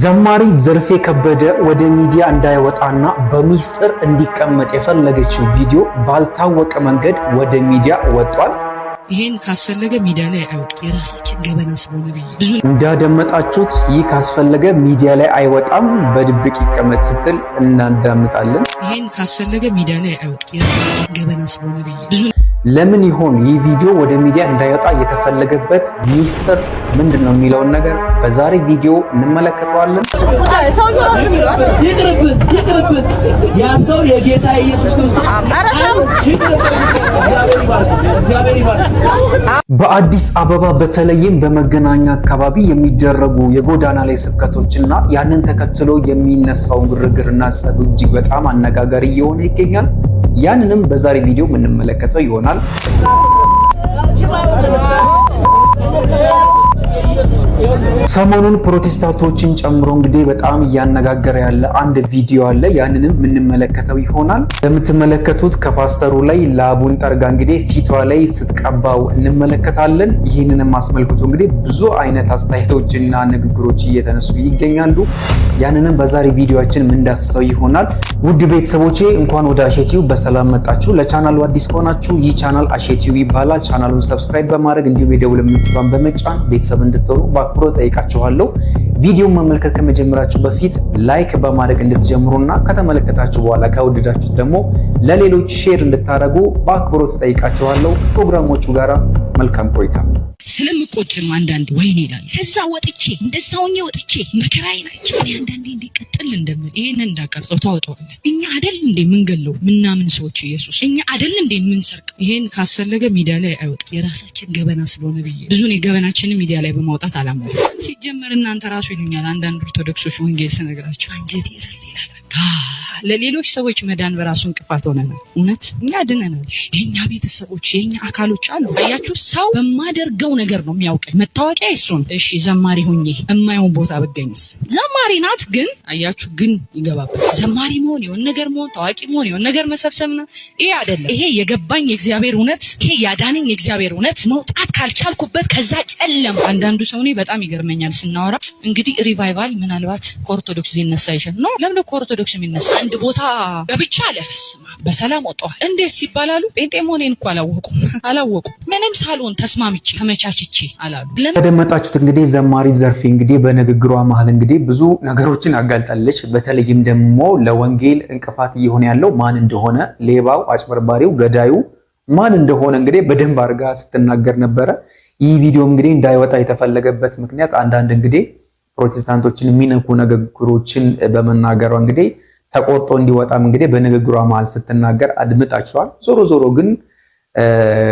ዘማሪ ዘርፌ ከበደ ወደ ሚዲያ እንዳይወጣና በሚስጥር እንዲቀመጥ የፈለገችው ቪዲዮ ባልታወቀ መንገድ ወደ ሚዲያ ወጥቷል። ይሄን ካስፈለገ ሚዲያ ላይ አይወጣ የራሳችን ገበና ስለሆነ ብዙ እንዳደመጣችሁት ይህ ካስፈለገ ሚዲያ ላይ አይወጣም በድብቅ ይቀመጥ ስትል እናዳምጣለን። ይሄን ካስፈለገ ሚዲያ ላይ አይወጣ የራሳችን ገበና ስለሆነ ብዙ ለምን ይሆን ይህ ቪዲዮ ወደ ሚዲያ እንዳይወጣ የተፈለገበት ሚስጥር ምንድነው የሚለውን ነገር በዛሬ ቪዲዮ እንመለከተዋለን። ይቅርብን ያስከው የጌታ ኢየሱስ ክርስቶስ በአዲስ አበባ በተለይም በመገናኛ አካባቢ የሚደረጉ የጎዳና ላይ ስብከቶችና ያንን ተከትሎ የሚነሳው ግርግርና ጸብ እጅግ በጣም አነጋጋሪ እየሆነ ይገኛል። ያንንም በዛሬ ቪዲዮ የምንመለከተው ይሆናል። ሰሞኑን ፕሮቴስታንቶችን ጨምሮ እንግዲህ በጣም እያነጋገረ ያለ አንድ ቪዲዮ አለ። ያንንም የምንመለከተው ይሆናል። እንደምትመለከቱት ከፓስተሩ ላይ ላቡን ጠርጋ እንግዲህ ፊቷ ላይ ስትቀባው እንመለከታለን። ይህንንም አስመልክቶ እንግዲህ ብዙ አይነት አስተያየቶችና ንግግሮች እየተነሱ ይገኛሉ። ያንንም በዛሬ ቪዲዮአችን የምንዳስሰው ይሆናል። ውድ ቤተሰቦቼ እንኳን ወደ አሼቲው በሰላም መጣችሁ። ለቻናሉ አዲስ ከሆናችሁ ይህ ቻናል አሼቲው ይባላል። ቻናሉን ሰብስክራይብ በማድረግ እንዲሁም የደውል ምልክቱን በመጫን ቤተሰብ እንድትሆኑ በአክብሮት ጠይቃችኋለሁ። ቪዲዮውን መመልከት ከመጀመራችሁ በፊት ላይክ በማድረግ እንድትጀምሩና ከተመለከታችሁ በኋላ ከወደዳችሁት ደግሞ ለሌሎች ሼር እንድታደርጉ በአክብሮት ጠይቃችኋለሁ። ፕሮግራሞቹ ጋራ መልካም ቆይታ። ስለምቆጭ ነው አንዳንድ ወይኔ ይላል። ከዛ ወጥቼ እንደዛውኝ ወጥቼ መከራዬን አይቼ አንዳንዴ እንዲቀጥል እንደምል ይሄንን እንዳቀርጸው ታወጣዋለህ። እኛ አይደል እንዴ ምንገለው ምናምን ሰዎች ኢየሱስ እኛ አይደል እንዴ ምንሰርቅ። ይሄን ካስፈለገ ሚዲያ ላይ አይወጣ የራሳችን ገበና ስለሆነ ብዙ ነው ገበናችንን ሚዲያ ላይ በማውጣት አላማው። ሲጀመር እናንተ ራሱ ይሉኛል አንዳንድ ኦርቶዶክሶች ወንጌል ስነግራቸው አንጀት ይረል ይላል። ለሌሎች ሰዎች መዳን በራሱ እንቅፋት ሆነናል። እውነት እኛ ድነናል። የኛ ቤተሰቦች የኛ አካሎች አሉ። አያችሁ ሰው በማደርገው ነገር ነው የሚያውቀኝ። መታወቂያ እሱን እሺ ዘማሪ ሆኜ የማይሆን ቦታ ብገኝስ ዘማሪ ናት ግን አያችሁ ግን ይገባበት ዘማሪ መሆን የሆነ ነገር መሆን ታዋቂ መሆን የሆነ ነገር መሰብሰብና ይሄ አይደለም። ይሄ የገባኝ የእግዚአብሔር እውነት ይሄ ያዳነኝ የእግዚአብሔር እውነት መውጣት ካልቻልኩበት ከዛ ጨለም አንዳንዱ ሰው እኔ በጣም ይገርመኛል ስናወራ እንግዲህ ሪቫይቫል ምናልባት ከኦርቶዶክስ ሊነሳ ይችላል ነው ለምን ከኦርቶዶክስ የሚነሳ አንድ ቦታ በብቻ አለስማ በሰላም ወጣው እንዴት ሲባላሉ ጴንጤ መሆኔን እንኳን አላወቁም ምንም ሳልሆን ተስማምቼ ተመቻችቼ አላሉ። ለደመጣችሁት እንግዲህ ዘማሪ ዘርፌ እንግዲህ በንግግሯ መሃል እንግዲህ ብዙ ነገሮችን አጋልጣለች። በተለይም ደግሞ ለወንጌል እንቅፋት እየሆነ ያለው ማን እንደሆነ ሌባው፣ አጭበርባሪው፣ ገዳዩ ማን እንደሆነ እንግዲህ በደንብ አድርጋ ስትናገር ነበረ። ይህ ቪዲዮ እንግዲህ እንዳይወጣ የተፈለገበት ምክንያት አንዳንድ እንግዲህ ፕሮቴስታንቶችን የሚነኩ ንግግሮችን በመናገሯ እንግዲህ ተቆጥቶ እንዲወጣም እንግዲህ በንግግሯ መሃል ስትናገር አድምጣችኋል። ዞሮ ዞሮ ግን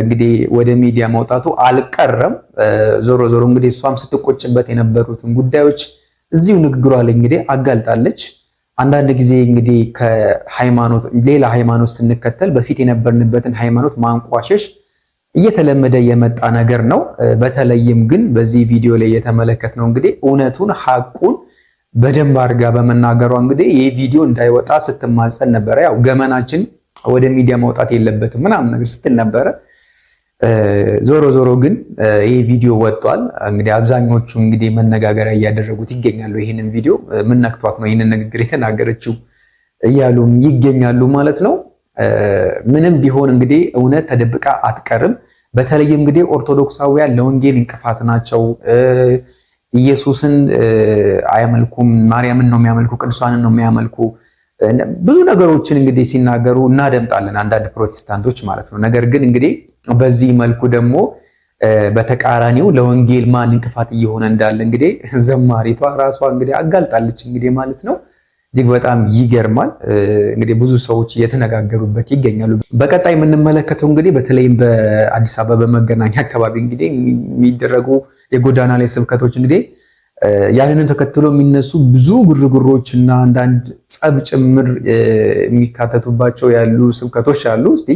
እንግዲህ ወደ ሚዲያ መውጣቱ አልቀረም። ዞሮ ዞሮ እንግዲህ እሷም ስትቆጭበት የነበሩትን ጉዳዮች እዚሁ ንግግሯ ላይ እንግዲህ አጋልጣለች። አንዳንድ ጊዜ እንግዲህ ከሃይማኖት ሌላ ሃይማኖት ስንከተል በፊት የነበርንበትን ሃይማኖት ማንቋሸሽ እየተለመደ የመጣ ነገር ነው። በተለይም ግን በዚህ ቪዲዮ ላይ የተመለከትነው እንግዲህ እውነቱን ሐቁን በደንብ አድርጋ በመናገሯ እንግዲህ ይህ ቪዲዮ እንዳይወጣ ስትማጸን ነበረ። ያው ገመናችን ወደ ሚዲያ መውጣት የለበትም ምናምን ነገር ስትል ነበረ። ዞሮ ዞሮ ግን ይህ ቪዲዮ ወጥቷል። እንግዲህ አብዛኞቹ እንግዲህ መነጋገሪያ እያደረጉት ይገኛሉ። ይህንን ቪዲዮ ምን ነክቷት ነው ይህንን ንግግር የተናገረችው እያሉም ይገኛሉ ማለት ነው። ምንም ቢሆን እንግዲህ እውነት ተደብቃ አትቀርም። በተለይም እንግዲህ ኦርቶዶክሳውያን ለወንጌል እንቅፋት ናቸው፣ ኢየሱስን አያመልኩም፣ ማርያምን ነው የሚያመልኩ፣ ቅዱሳንን ነው የሚያመልኩ ብዙ ነገሮችን እንግዲህ ሲናገሩ እናደምጣለን አንዳንድ ፕሮቴስታንቶች ማለት ነው። ነገር ግን እንግዲህ በዚህ መልኩ ደግሞ በተቃራኒው ለወንጌል ማን እንቅፋት እየሆነ እንዳለ እንግዲህ ዘማሪቷ ራሷ እንግዲህ አጋልጣለች እንግዲህ ማለት ነው። እጅግ በጣም ይገርማል። እንግዲህ ብዙ ሰዎች እየተነጋገሩበት ይገኛሉ። በቀጣይ የምንመለከተው እንግዲህ በተለይም በአዲስ አበባ በመገናኛ አካባቢ እንግዲህ የሚደረጉ የጎዳና ላይ ስብከቶች እንግዲህ ያንንም ተከትሎ የሚነሱ ብዙ ግርግሮች እና አንዳንድ ጸብ ጭምር የሚካተቱባቸው ያሉ ስብከቶች አሉ። እስቲ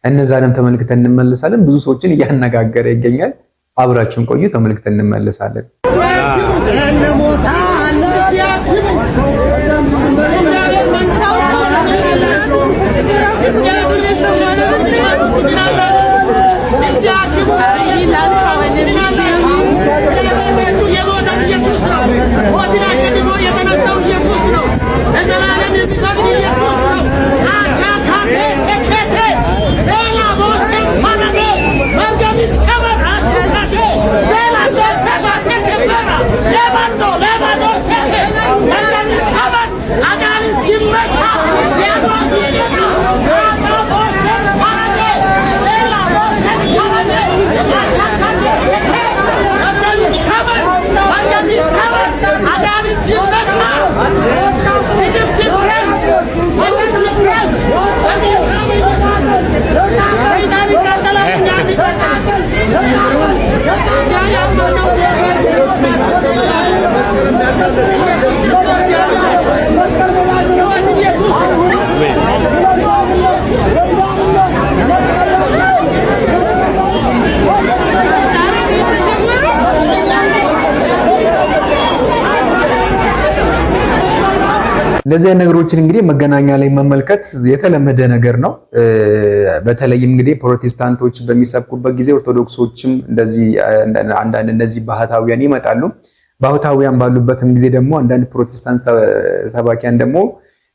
እነዛንም ተመልክተን እንመለሳለን። ብዙ ሰዎችን እያነጋገረ ይገኛል። አብራችሁን ቆዩ፣ ተመልክተን እንመለሳለን። What did I say before you? እንደዚህ አይነት ነገሮችን እንግዲህ መገናኛ ላይ መመልከት የተለመደ ነገር ነው። በተለይም እንግዲህ ፕሮቴስታንቶች በሚሰብኩበት ጊዜ ኦርቶዶክሶችም እንደዚህ አንዳንድ እነዚህ ባህታውያን ይመጣሉ። ባህታውያን ባሉበትም ጊዜ ደግሞ አንዳንድ ፕሮቴስታንት ሰባኪያን ደግሞ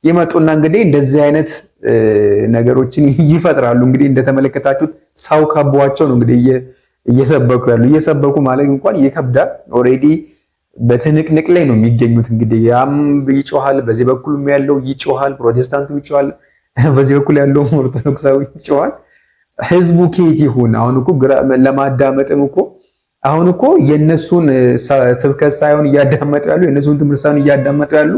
ይመጡና እንግዲህ እንደዚህ አይነት ነገሮችን ይፈጥራሉ። እንግዲህ እንደተመለከታችሁት ሰው ከቧቸው ነው እንግዲህ እየሰበኩ ያሉ። እየሰበኩ ማለት እንኳን ይከብዳል። ኦሬዲ በትንቅንቅ ላይ ነው የሚገኙት። እንግዲህ ያም ይጮሃል፣ በዚህ በኩል ያለው ይጮሃል፣ ፕሮቴስታንቱ ይጮሃል፣ በዚህ በኩል ያለው ኦርቶዶክሳዊ ይጮሃል። ህዝቡ ከየት ይሁን? አሁን እኮ ለማዳመጥም እኮ አሁን እኮ የነሱን ስብከት ሳይሆን እያዳመጡ ያሉ የነሱን ትምህርት ሳይሆን እያዳመጡ ያሉ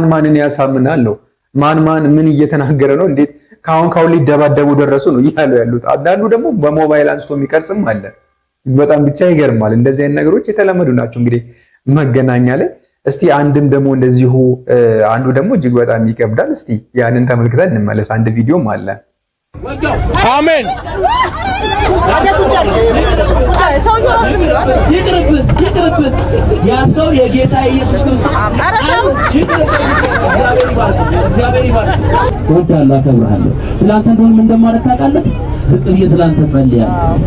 ማንን ያሳምናል ነው። ማን ምን እየተናገረ ነው? እንዴት ካሁን ሊደባደቡ ደረሱ ነው እያሉ ያሉት። አንዳንዱ ደግሞ በሞባይል አንስቶ የሚቀርጽም አለ። በጣም ብቻ ይገርማል። እንደዚህ አይነት ነገሮች የተለመዱ ናቸው እንግዲህ መገናኛ ላይ። እስቲ አንድም ደግሞ እንደዚሁ አንዱ ደግሞ እጅግ በጣም ይከብዳል። እስቲ ያንን ተመልክተን እንመለስ። አንድ ቪዲዮም አለ። አሜን። ይቅርብን ያስከው የጌታ ኢየሱስ ክርስቶስ እግዚአብሔር ይባርክ። እወድሃለሁ፣ አከብርሃለሁ። ስላንተ እንደሆነ ምን እንደማደርግ ታውቃለህ። ዝቅ ብዬ ስላንተ ጸልያለሁ።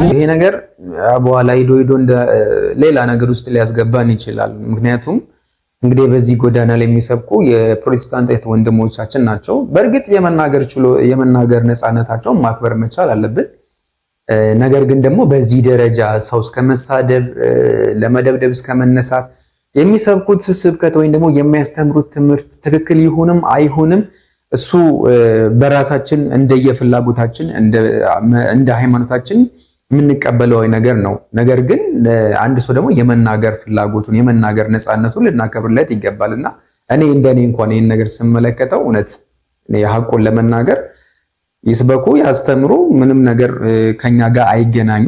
ይሄ ነገር በኋላ ሂዶ እንደ ሌላ ነገር ውስጥ ሊያስገባን ይችላል። ምክንያቱም እንግዲህ በዚህ ጎዳና ላይ የሚሰብኩ የፕሮቴስታንት እህት ወንድሞቻችን ናቸው። በእርግጥ የመናገር ነፃነታቸውን ማክበር መቻል አለብን። ነገር ግን ደግሞ በዚህ ደረጃ ሰው እስከ መሳደብ፣ ለመደብደብ እስከ መነሳት የሚሰብኩት ስብከት ወይም ደግሞ የሚያስተምሩት ትምህርት ትክክል ይሁንም አይሁንም እሱ በራሳችን እንደየፍላጎታችን እንደ ሃይማኖታችን የምንቀበለው ነገር ነው። ነገር ግን አንድ ሰው ደግሞ የመናገር ፍላጎቱን የመናገር ነፃነቱን ልናከብርለት ይገባልና እኔ እንኳን ይህን ነገር ስመለከተው እውነት የሐቁን ለመናገር ይስበኩ ያስተምሩ፣ ምንም ነገር ከኛ ጋር አይገናኙ።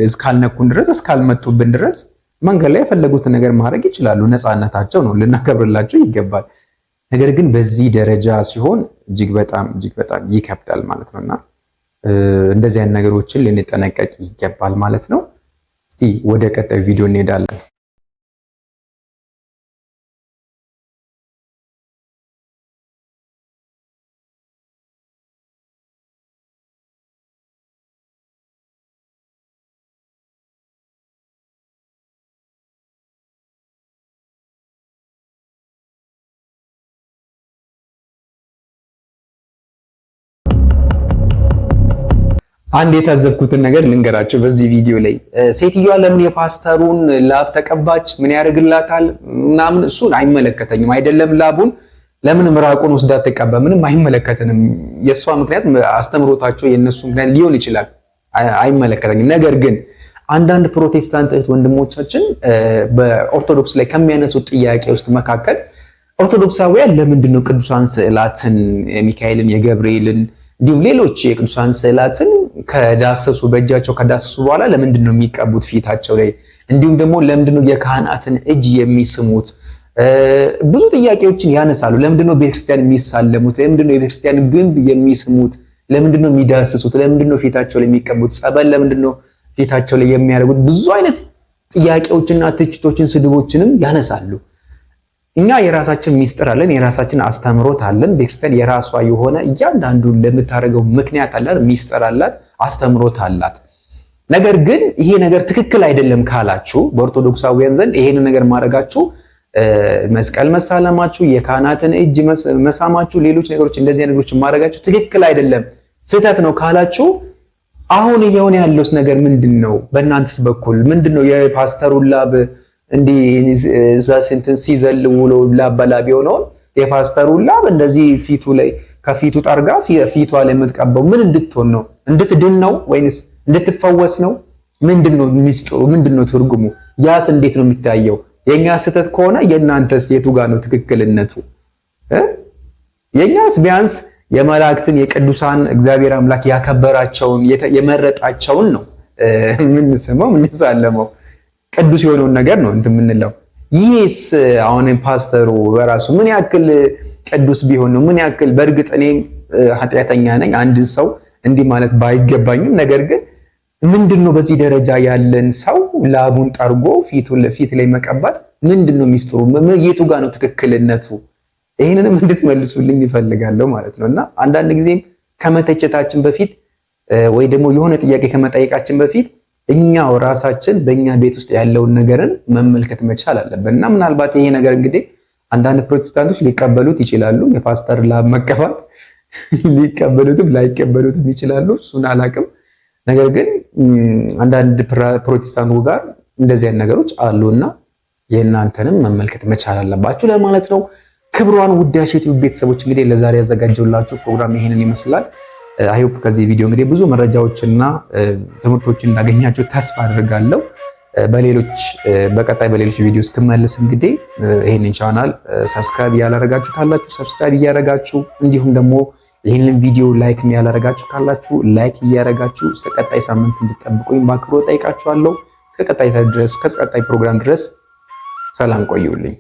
እስካልነኩን ድረስ እስካልመጡብን ድረስ መንገድ ላይ የፈለጉትን ነገር ማድረግ ይችላሉ። ነፃነታቸው ነው፣ ልናከብርላቸው ይገባል። ነገር ግን በዚህ ደረጃ ሲሆን እጅግ በጣም ይከብዳል ማለት ነውና እንደዚህ አይነት ነገሮችን ልንጠነቀቅ ይገባል ማለት ነው። እስቲ ወደ ቀጣይ ቪዲዮ እንሄዳለን። አንድ የታዘብኩትን ነገር ልንገራችሁ። በዚህ ቪዲዮ ላይ ሴትዮዋ ለምን የፓስተሩን ላብ ተቀባች? ምን ያደርግላታል? ምናምን እሱን አይመለከተኝም። አይደለም ላቡን ለምን ምራቁን ወስዳ ተቀባ? ምንም አይመለከተንም። የሷ ምክንያት አስተምሮታቸው የነሱ ምክንያት ሊሆን ይችላል። አይመለከተኝም። ነገር ግን አንዳንድ ፕሮቴስታንት እህት ወንድሞቻችን በኦርቶዶክስ ላይ ከሚያነሱት ጥያቄ ውስጥ መካከል ኦርቶዶክሳውያን ለምንድን ነው ቅዱሳን ስዕላትን የሚካኤልን፣ የገብርኤልን እንዲሁም ሌሎች የቅዱሳን ስዕላትን በእጃቸው ከዳሰሱ በኋላ ለምንድን ነው የሚቀቡት ፊታቸው ላይ? እንዲሁም ደግሞ ለምንድን ነው የካህናትን እጅ የሚስሙት? ብዙ ጥያቄዎችን ያነሳሉ። ለምንድን ነው ቤተክርስቲያን የሚሳለሙት? ለምንድን ነው የቤተክርስቲያን ግንብ የሚስሙት? ለምንድን ነው የሚዳስሱት? ለምንድን ነው ፊታቸው ላይ የሚቀቡት? ጸበል ለምንድን ነው ፊታቸው ላይ የሚያደርጉት? ብዙ አይነት ጥያቄዎችና ትችቶችን፣ ስድቦችንም ያነሳሉ። እኛ የራሳችን ሚስጥር አለን፣ የራሳችን አስተምሮት አለን። ቤተክርስቲያን የራሷ የሆነ እያንዳንዱ ለምታደርገው ምክንያት አላት፣ ሚስጥር አላት፣ አስተምሮት አላት። ነገር ግን ይሄ ነገር ትክክል አይደለም ካላችሁ በኦርቶዶክሳውያን ዘንድ ይሄን ነገር ማድረጋችሁ፣ መስቀል መሳለማችሁ፣ የካህናትን እጅ መሳማችሁ፣ ሌሎች ነገሮች እንደዚህ ነገሮች ማድረጋችሁ ትክክል አይደለም፣ ስህተት ነው ካላችሁ አሁን እየሆነ ያለውስ ነገር ምንድነው? በእናንተስ በኩል ምንድነው? የፓስተሩን ላብ እንዲህ እንትን ሲዘል ውሎ ላብ በላብ የሆነውን የፓስተሩን ላብ እንደዚህ ፊቱ ላይ ከፊቱ ጠርጋ ፊቷ ላይ የምትቀባው ምን እንድትሆን ነው? እንድትድን ነው ወይንስ እንድትፈወስ ነው? ምንድነው ሚስጥሩ? ምንድነው ትርጉሙ? ያስ እንዴት ነው የሚታየው? የኛ ስህተት ከሆነ የእናንተስ የቱ ጋር ነው ትክክልነቱ? የኛስ ቢያንስ የመላእክትን የቅዱሳን እግዚአብሔር አምላክ ያከበራቸውን የመረጣቸውን ነው የምንስመው የምንሳለመው። ቅዱስ የሆነውን ነገር ነው እንትን የምንለው። ይህስ አሁን ፓስተሩ በራሱ ምን ያክል ቅዱስ ቢሆን ነው? ምን ያክል በእርግጥ እኔም ኃጢአተኛ ነኝ፣ አንድን ሰው እንዲህ ማለት ባይገባኝም፣ ነገር ግን ምንድነው በዚህ ደረጃ ያለን ሰው ላቡን ጠርጎ ፊት ላይ መቀባት ምንድነው ሚስጥሩ? የቱ ጋር ነው ትክክልነቱ? ይህንንም እንድትመልሱልኝ ይፈልጋለሁ ማለት ነው። እና አንዳንድ ጊዜም ከመተቸታችን በፊት ወይ ደግሞ የሆነ ጥያቄ ከመጠየቃችን በፊት እኛው ራሳችን በእኛ ቤት ውስጥ ያለውን ነገርን መመልከት መቻል አለብን። እና ምናልባት ይሄ ነገር እንግዲህ አንዳንድ ፕሮቴስታንቶች ሊቀበሉት ይችላሉ። የፓስተር ላብ መቀፋት ሊቀበሉትም ላይቀበሉትም ይችላሉ። እሱን አላቅም። ነገር ግን አንዳንድ ፕሮቴስታንቱ ጋር እንደዚህ አይነት ነገሮች አሉና የእናንተንም መመልከት መቻል አለባችሁ ለማለት ነው። ክብሯን ውዳሴ ዩቲዩብ ቤተሰቦች እንግዲህ ለዛሬ ያዘጋጀውላችሁ ፕሮግራም ይሄንን ይመስላል። አይሆፕ ከዚህ ቪዲዮ እንግዲህ ብዙ መረጃዎችና ትምህርቶችን እንዳገኛችሁ ተስፋ አድርጋለሁ። በቀጣይ በሌሎች ቪዲዮ እስክመለስ እንግዲህ ይሄንን ቻናል ሰብስክራይብ ያላረጋችሁ ካላችሁ ሰብስክራይብ እያረጋችሁ እንዲሁም ደግሞ ይሄንን ቪዲዮ ላይክ ያላረጋችሁ ካላችሁ ላይክ እያረጋችሁ እስከ ቀጣይ ሳምንት እንድትጠብቁኝ በአክብሮት ጠይቃችኋለሁ። እስከ ቀጣይ ፕሮግራም ድረስ ሰላም ቆዩልኝ።